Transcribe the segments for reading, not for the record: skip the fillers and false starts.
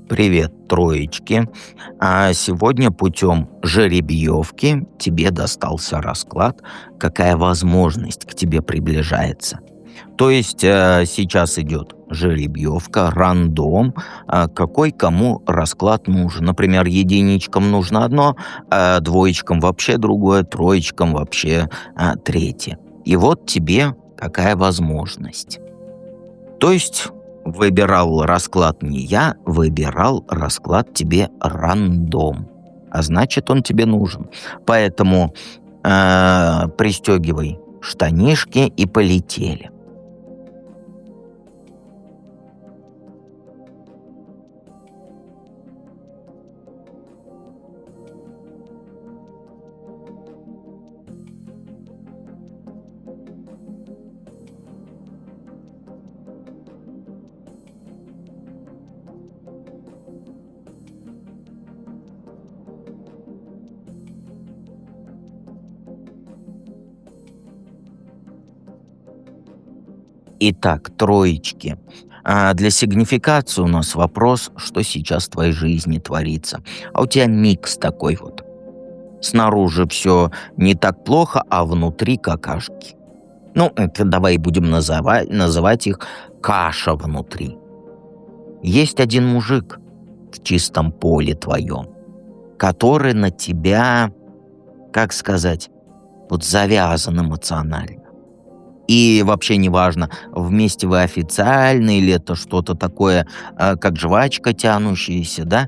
Привет, троечки. А сегодня путем жеребьевки тебе достался расклад, какая возможность к тебе приближается. То есть сейчас идет жеребьевка, рандом, какой кому расклад нужен. Например, единичкам нужно одно, двоечкам вообще другое, троечкам вообще третье. И вот тебе какая возможность. То есть выбирал расклад не я, выбирал расклад тебе рандом. А значит, он тебе нужен. Поэтому пристегивай штанишки и полетели. Итак, троечки. Для сигнификации у нас вопрос, что сейчас в твоей жизни творится. А у тебя микс такой вот. Снаружи все не так плохо, а внутри какашки. Ну, это давай будем называть их каша внутри. Есть один мужик в чистом поле твоем, который на тебя, как сказать, вот завязан эмоционально. И вообще неважно, вместе вы официально или это что-то такое, как жвачка тянущаяся, да,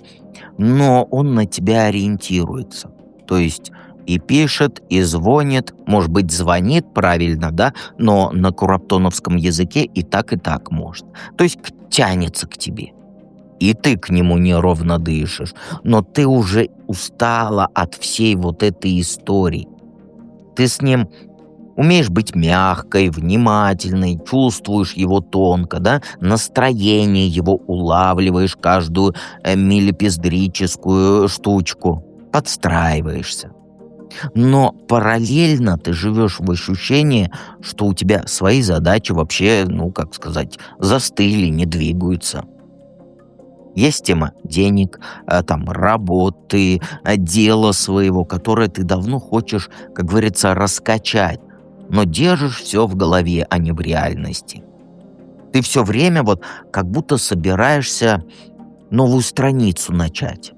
но он на тебя ориентируется. То есть и пишет, и звонит, может быть, звонит правильно, да, но на кураптоновском языке и так может. То есть тянется к тебе. И ты к нему неровно дышишь, но ты уже устала от всей вот этой истории. Ты с ним умеешь быть мягкой, внимательной, чувствуешь его тонко, да, настроение его улавливаешь, каждую милипиздрическую штучку, подстраиваешься. Но параллельно ты живешь в ощущении, что у тебя свои задачи вообще, ну, как сказать, застыли, не двигаются. Есть тема денег, там, работы, дела своего, которое ты давно хочешь, как говорится, раскачать, но держишь все в голове, а не в реальности. Ты все время вот как будто собираешься новую страницу начать.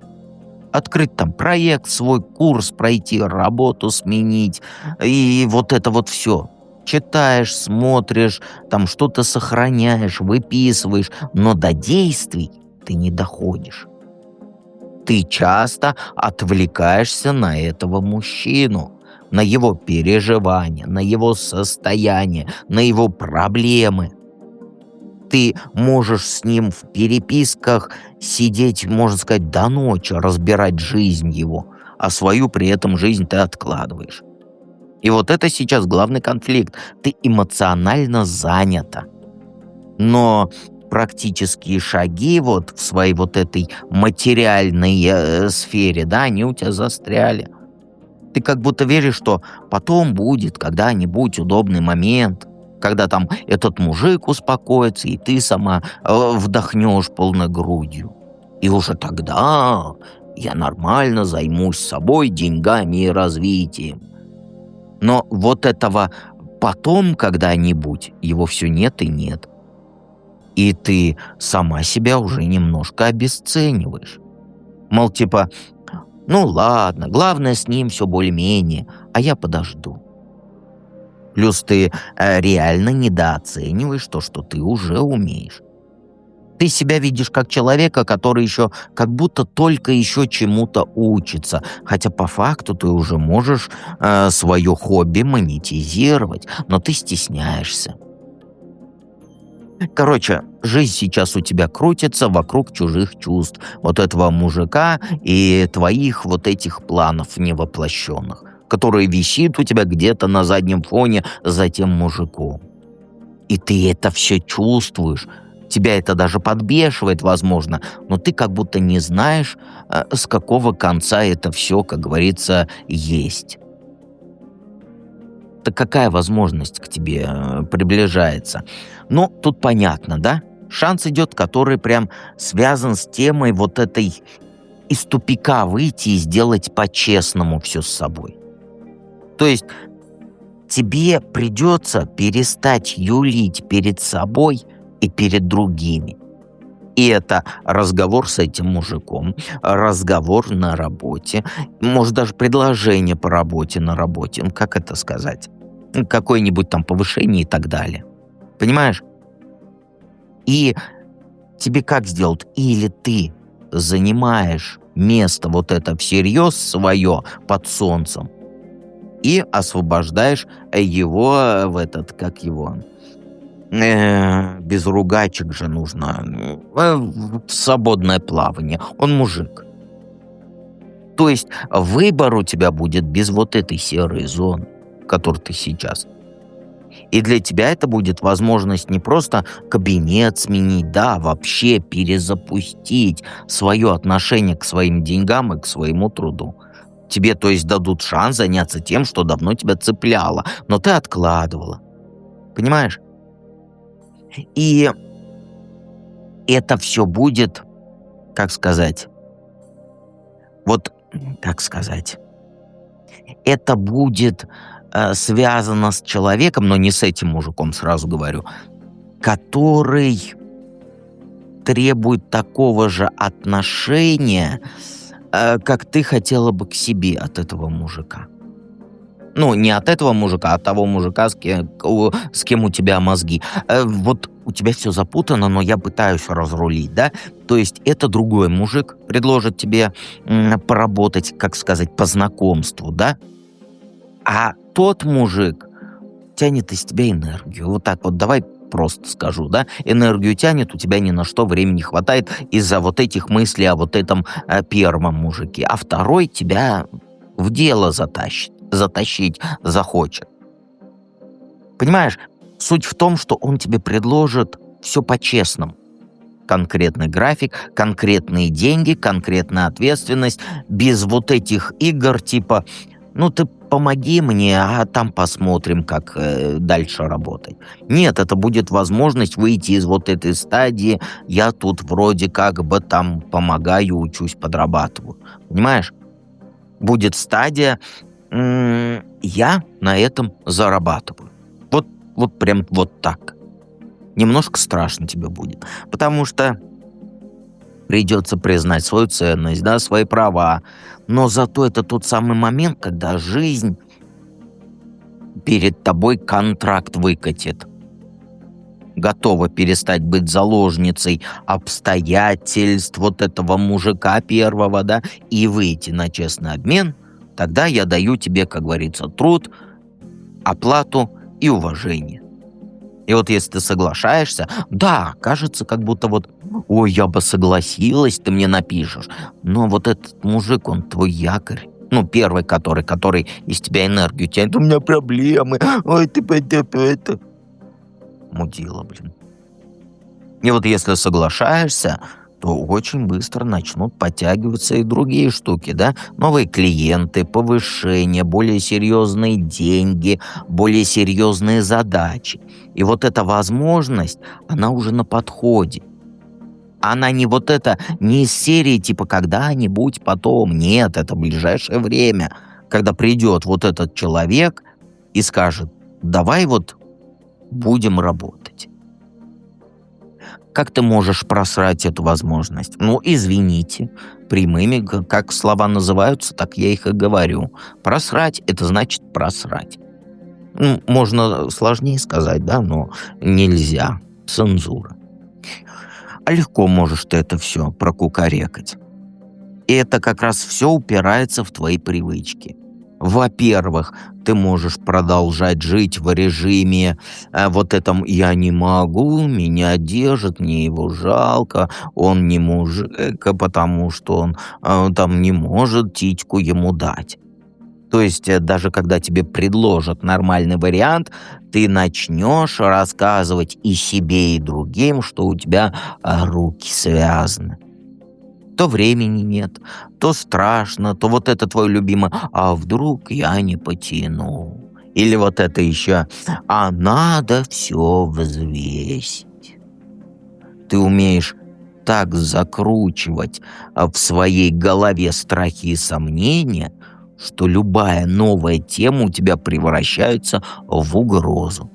Открыть там проект, свой курс пройти, работу сменить, и вот это вот все. Читаешь, смотришь, там что-то сохраняешь, выписываешь, но до действий ты не доходишь. Ты часто отвлекаешься на этого мужчину, на его переживания, на его состояние, на его проблемы. Ты можешь с ним в переписках сидеть, можно сказать, до ночи, разбирать жизнь его, а свою при этом жизнь ты откладываешь. И вот это сейчас главный конфликт. Ты эмоционально занята. Но практические шаги вот в своей вот этой материальной сфере, да, они у тебя застряли. Ты как будто веришь, что потом будет когда-нибудь удобный момент, когда там этот мужик успокоится, и ты сама вдохнешь полной грудью. И уже тогда я нормально займусь собой, деньгами и развитием. Но вот этого потом когда-нибудь его все нет и нет. И ты сама себя уже немножко обесцениваешь. Мол, типа, ну ладно, главное с ним все более-менее, а я подожду. Плюс ты реально недооцениваешь то, что ты уже умеешь. Ты себя видишь как человека, который еще как будто только еще чему-то учится, хотя по факту ты уже можешь свое хобби монетизировать, но ты стесняешься. Короче, жизнь сейчас у тебя крутится вокруг чужих чувств, вот этого мужика и твоих вот этих планов невоплощенных, которые висит у тебя где-то на заднем фоне за тем мужиком. И ты это все чувствуешь. Тебя это даже подбешивает, возможно, но ты как будто не знаешь, с какого конца это все, как говорится, есть. Так какая возможность к тебе приближается? Ну, тут понятно, да, Шанс идет, который прям связан с темой вот этой из тупика выйти и сделать по-честному все с собой. То есть тебе придется перестать юлить перед собой и перед другими. И это разговор с этим мужиком, разговор на работе, может, даже предложение по работе на работе, как это сказать, какое-нибудь там повышение и так далее. Понимаешь? И тебе как сделать? Или ты занимаешь место вот это всерьез свое под солнцем и освобождаешь его в этот, как его, без ругачек же нужно, в свободное плавание. Он мужик. То есть выбор у тебя будет без вот этой серой зоны, в которой ты сейчас. И для тебя это будет возможность не просто кабинет сменить, да, а вообще перезапустить свое отношение к своим деньгам и к своему труду. Тебе, то есть, дадут шанс заняться тем, что давно тебя цепляло, но ты откладывала. Понимаешь? И это все будет, как сказать, вот, как сказать, это будет связано с человеком, но не с этим мужиком, сразу говорю, который требует такого же отношения, как ты хотела бы к себе от этого мужика. Ну, не от этого мужика, а от того мужика, с кем у тебя мозги. Вот у тебя все запутано, но я пытаюсь разрулить, да? То есть это другой мужик предложит тебе поработать, как сказать, по знакомству, да? А тот мужик тянет из тебя энергию. Вот так вот, давай просто скажу, да? Энергию тянет, у тебя ни на что времени хватает из-за вот этих мыслей о вот этом первом мужике. А второй тебя в дело затащить захочет. Понимаешь, суть в том, что он тебе предложит все по-честному. Конкретный график, конкретные деньги, конкретная ответственность, без вот этих игр типа «ну ты помоги мне, а там посмотрим, как дальше работать». Нет, это будет возможность выйти из вот этой стадии «я тут вроде как бы там помогаю, учусь, подрабатываю». Понимаешь? Будет стадия «я на этом зарабатываю». Вот прям вот так. Немножко страшно тебе будет, потому что придется признать свою ценность, да, свои права. Но зато это тот самый момент, когда жизнь перед тобой контракт выкатит. Готова перестать быть заложницей обстоятельств вот этого мужика первого, да, и выйти на честный обмен. Тогда я даю тебе, как говорится, труд, оплату и уважение. И вот если ты соглашаешься, да, кажется, как будто вот, ой, я бы согласилась, ты мне напишешь. Но вот этот мужик, он твой якорь. Ну, первый, который из тебя энергию тянет. У меня проблемы. Ой, ты это. Мудила, блин. И вот если соглашаешься, то очень быстро начнут подтягиваться и другие штуки, да? Новые клиенты, повышение, более серьезные деньги, более серьезные задачи. И вот эта возможность, она уже на подходе. Она не вот это, не из серии типа «когда-нибудь потом». Нет, это ближайшее время, когда придет вот этот человек и скажет «давай вот будем работать». Как ты можешь просрать эту возможность? Ну, извините, прямыми, как слова называются, так я их и говорю. Просрать — это значит просрать. Ну, можно сложнее сказать, да, но нельзя. Цензура. А легко можешь ты это все прокукарекать. И это как раз все упирается в твои привычки. Во-первых, ты можешь продолжать жить в режиме вот этом «я не могу, меня держит, мне его жалко, он не мужик, потому что он там не может титьку ему дать». То есть даже когда тебе предложат нормальный вариант, ты начнешь рассказывать и себе, и другим, что у тебя руки связаны. То времени нет, то страшно, то вот это твое любимое «а вдруг я не потяну?» Или вот это еще «а надо все взвесить». Ты умеешь так закручивать в своей голове страхи и сомнения, что любая новая тема у тебя превращается в угрозу.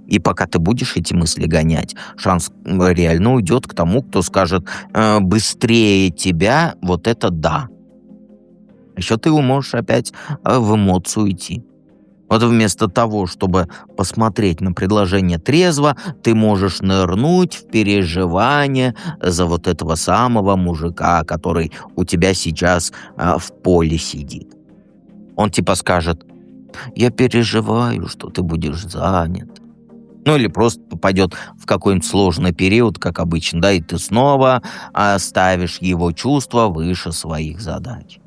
И пока ты будешь эти мысли гонять, шанс реально уйдет к тому, кто скажет быстрее тебя, вот это да. Еще ты можешь опять в эмоцию идти. Вот вместо того, чтобы посмотреть на предложение трезво, ты можешь нырнуть в переживание за вот этого самого мужика, который у тебя сейчас в поле сидит. Он типа скажет: «Я переживаю, что ты будешь занят». Ну или просто попадет в какой-нибудь сложный период, как обычно, да, и ты снова ставишь его чувства выше своих задач.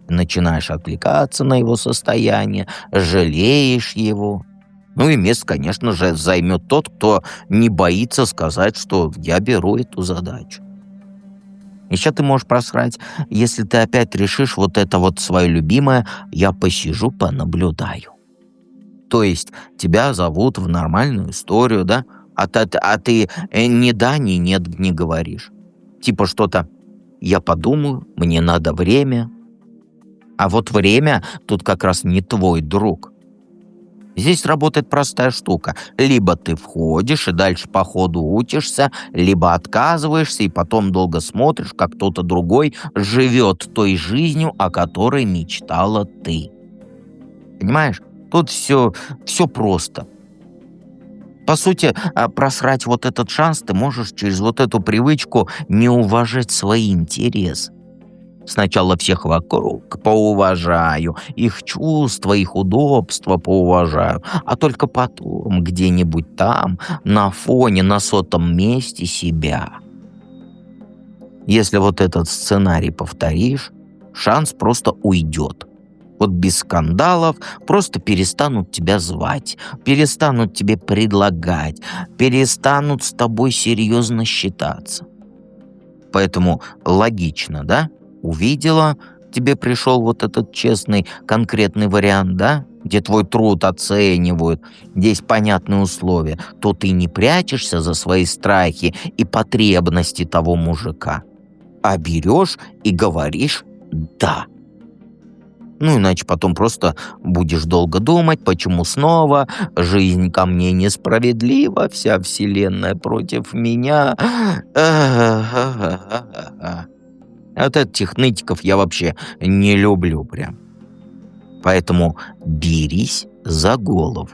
Начинаешь отвлекаться на его состояние, жалеешь его. Ну и место, конечно же, займет тот, кто не боится сказать, что я беру эту задачу. Еще ты можешь просрать, если ты опять решишь вот это вот свое любимое «я посижу, понаблюдаю». То есть тебя зовут в нормальную историю, да, а ты ни да, ни нет не говоришь. Типа что-то «я подумаю, мне надо время». А вот время тут как раз не твой друг. Здесь работает простая штука. Либо ты входишь и дальше по ходу учишься, либо отказываешься и потом долго смотришь, как кто-то другой живет той жизнью, о которой мечтала ты. Понимаешь? Тут все просто. По сути, просрать вот этот шанс ты можешь через вот эту привычку не уважать свои интересы. Сначала всех вокруг поуважаю, их чувства, их удобства поуважаю, а только потом где-нибудь там, на фоне, на сотом месте себя. Если вот этот сценарий повторишь, шанс просто уйдет. Вот без скандалов просто перестанут тебя звать, перестанут тебе предлагать, перестанут с тобой серьезно считаться. Поэтому логично, да? Увидела, тебе пришел вот этот честный, конкретный вариант, да? Где твой труд оценивают, где есть понятные условия, то ты не прячешься за свои страхи и потребности того мужика, а берешь и говоришь «да». Ну, иначе потом просто будешь долго думать, почему снова жизнь ко мне несправедлива, вся вселенная против меня. Вот этих нытиков я вообще не люблю прям. Поэтому берись за голову.